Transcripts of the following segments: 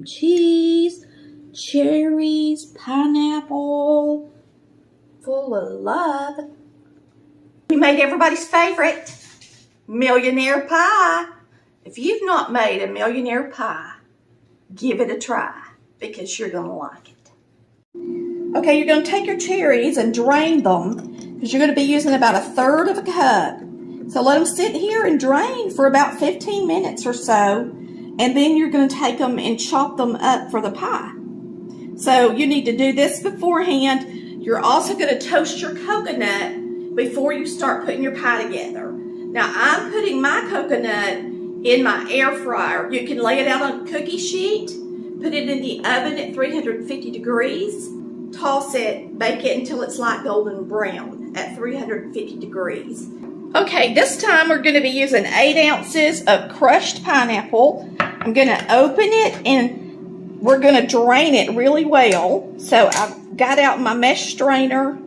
cream cheese, cherries, pineapple, full of love. We made everybody's favorite Millionaire pie. If you've not made a Millionaire pie, give it a try because you're going to like it. Okay, you're going to take your cherries and drain them because you're going to be using about 1/3 of a cup. So let them sit here and drain for about 15 minutes or so, and then you're going to take them and chop them up for the pie. So you need to do this beforehand. You're also going to toast your coconut before you start putting your pie together. Now I'm putting my coconut in my air fryer. You can lay it out on a cookie sheet, put it in the oven at 350 degrees, toss it, bake it until it's light golden brown at 350 degrees. Okay, this time we're going to be using 8 ounces of crushed pineapple. I'm going to open it and we're going to drain it really well. So I've got out my mesh strainer.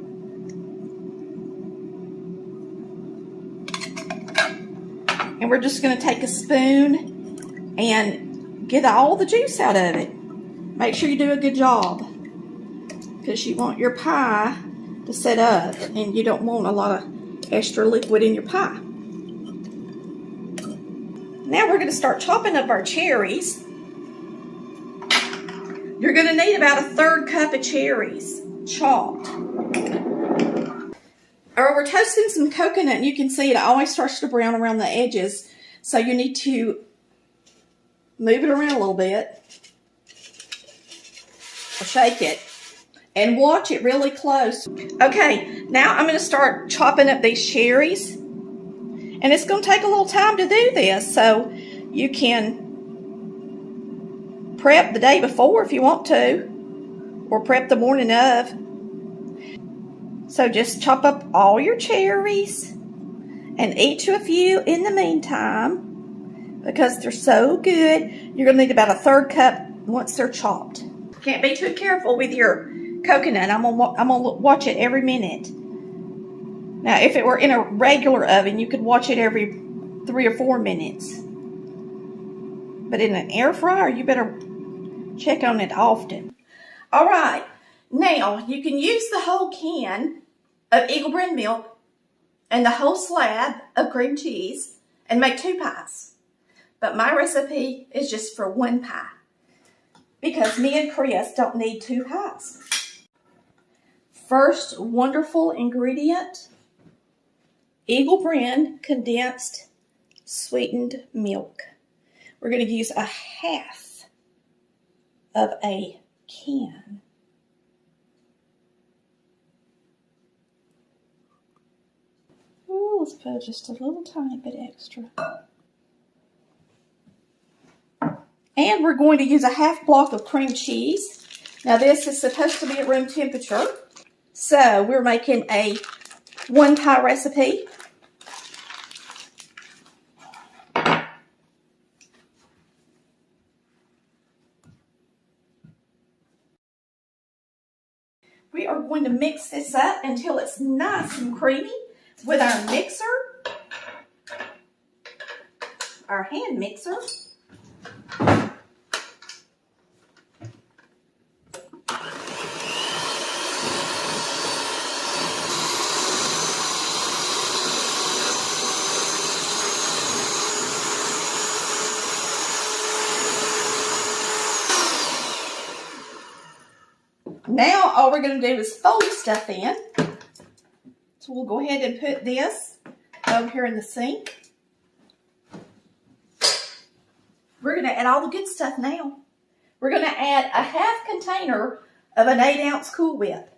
And we're just going to take a spoon and get all the juice out of it. Make sure you do a good job because you want your pie to set up and you don't want a lot of extra liquid in your pie. Now we're going to start chopping up our cherries. You're going to need about 1/3 cup of cherries chopped. Or we're toasting some coconut, and you can see it always starts to brown around the edges. So you need to move it around a little bit, or shake it, and watch it really close. Okay, now I'm going to start chopping up these cherries. And it's going to take a little time to do this, so you can prep the day before if you want to, or prep the morning of. So just chop up all your cherries and eat you a few in the meantime because they're so good. You're going to need about 1/3 cup once they're chopped. Can't be too careful with your coconut. I'm gonna watch it every minute. Now, if it were in a regular oven, you could watch it every 3 or 4 minutes. But in an air fryer, you better check on it often. All right. Now, you can use the whole can of Eagle brand milk and the whole slab of cream cheese and make 2 pies. But my recipe is just for 1 pie because me and Chris don't need 2 pies. First wonderful ingredient, Eagle brand condensed sweetened milk. We're going to use 1/2 of a can. Ooh, let's put just a little tiny bit extra. And we're going to use 1/2 block of cream cheese. Now this is supposed to be at room temperature. So we're making a 1 pie recipe. We are going to mix this up until it's nice and creamy with our mixer, our hand mixer. Now all we're going to do is fold stuff in. So we'll go ahead and put this over here in the sink. We're going to add all the good stuff now. We're going to add 1/2 container of an 8-ounce Cool Whip.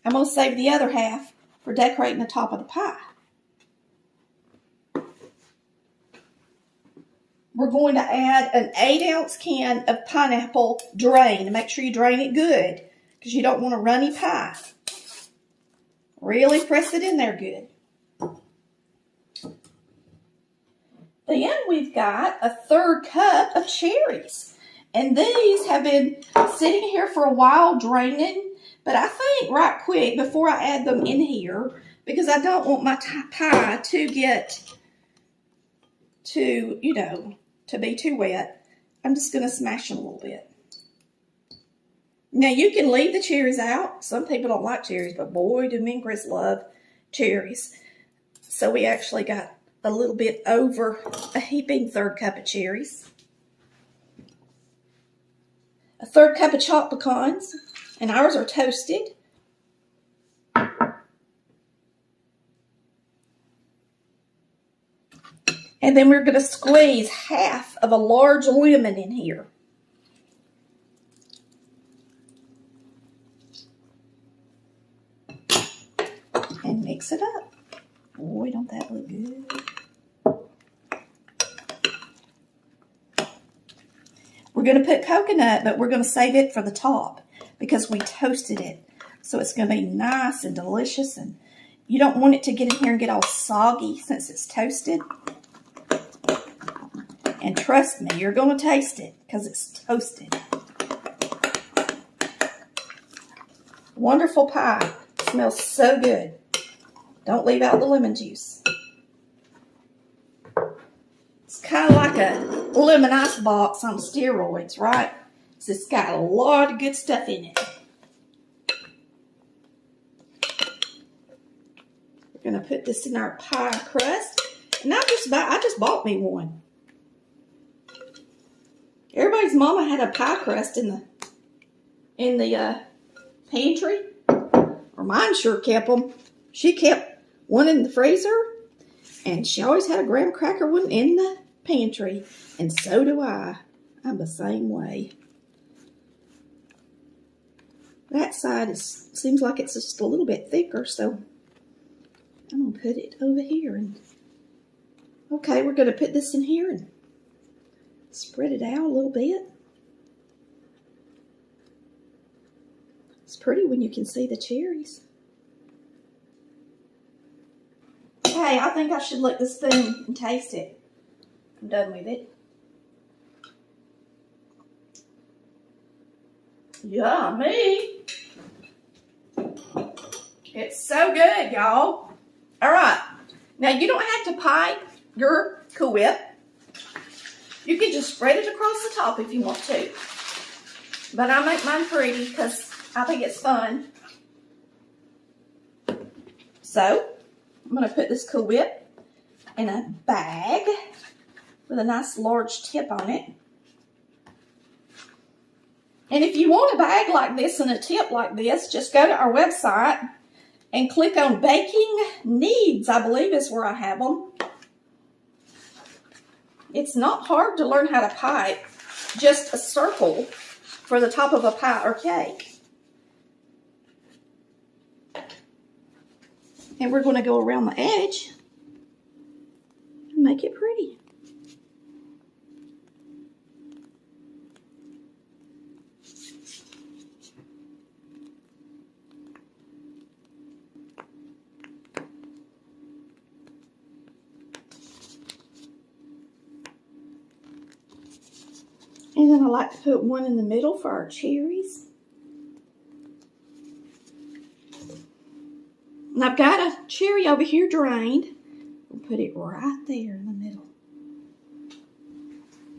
I'm going to save the other 1/2 for decorating the top of the pie. We're going to add an 8-ounce can of pineapple drain. Make sure you drain it good because you don't want a runny pie. Really press it in there good. Then we've got 1/3 cup of cherries. And these have been sitting here for a while draining. But I think right quick before I add them in here, because I don't want my pie to get too, to be too wet, I'm just going to smash them a little bit. Now, you can leave the cherries out. Some people don't like cherries, but boy, do me and Chris love cherries. So we actually got a little bit over a heaping 1/3 cup of cherries. A 1/3 cup of chopped pecans, and ours are toasted. And then we're going to squeeze half of a large lemon in here. And mix it up. Boy, don't that look good. We're going to put coconut, but we're going to save it for the top because we toasted it. So it's going to be nice and delicious. And you don't want it to get in here and get all soggy since it's toasted. And trust me, you're going to taste it because it's toasted. Wonderful pie. Smells so good. Don't leave out the lemon juice. It's kind of like a lemon ice box on steroids, right? So it's got a lot of good stuff in it. We're going to put this in our pie crust. And I just bought me one. Everybody's mama had a pie crust in the pantry. Or mine sure kept them. She kept one in the freezer. And she always had a graham cracker one in the pantry. And so do I. I'm the same way. That side seems like it's just a little bit thicker. So I'm going to put it over here. Okay, we're going to put this in here and spread it out a little bit. It's pretty when you can see the cherries. Okay, I think I should lick the spoon and taste it. I'm done with it. Yummy! It's so good, y'all. All right. Now, you don't have to pipe your Cool Whip. You can just spread it across the top if you want to. But I make mine pretty because I think it's fun. So, I'm going to put this Cool Whip in a bag with a nice large tip on it. And if you want a bag like this and a tip like this, just go to our website and click on Baking Needs, I believe is where I have them. It's not hard to learn how to pipe, just a circle for the top of a pie or cake. And we're going to go around the edge and make it pretty. And then I like to put one in the middle for our cherries. And I've got a cherry over here drained. We'll put it right there in the middle.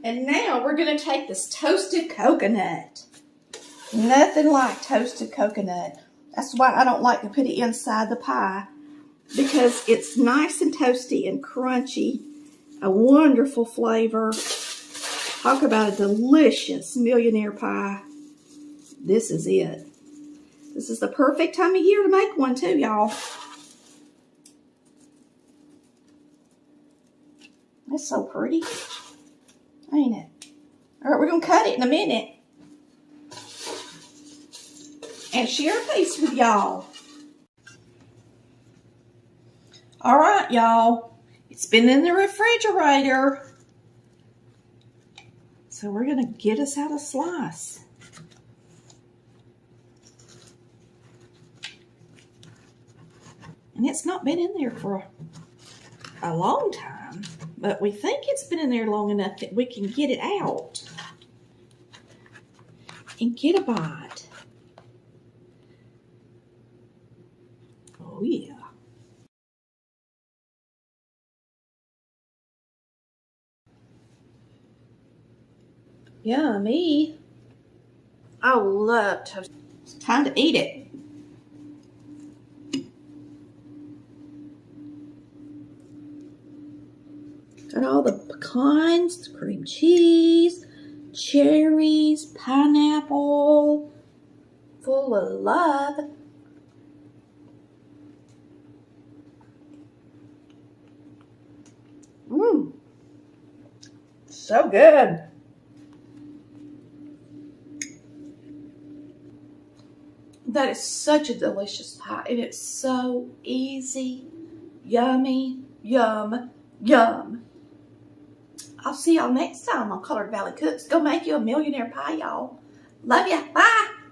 And now we're going to take this toasted coconut. Nothing like toasted coconut. That's why I don't like to put it inside the pie. Because it's nice and toasty and crunchy. A wonderful flavor. Talk about a delicious Millionaire pie. This is it. This is the perfect time of year to make one too, y'all. That's so pretty. Ain't it? All right, we're going to cut it in a minute. And share a piece with y'all. All right, y'all. It's been in the refrigerator. So we're going to get us out a slice. And it's not been in there for a long time, but we think it's been in there long enough that we can get it out and get a bite. Oh yeah. Yummy. I love toast. It's time to eat it. Got all the pecans, cream cheese, cherries, pineapple, full of love. Mmm, so good. That is such a delicious pie, and it's so easy. Yummy, yum, yum. I'll see y'all next time on Colored Valley Cooks. Go make you a millionaire pie, y'all. Love ya. Bye.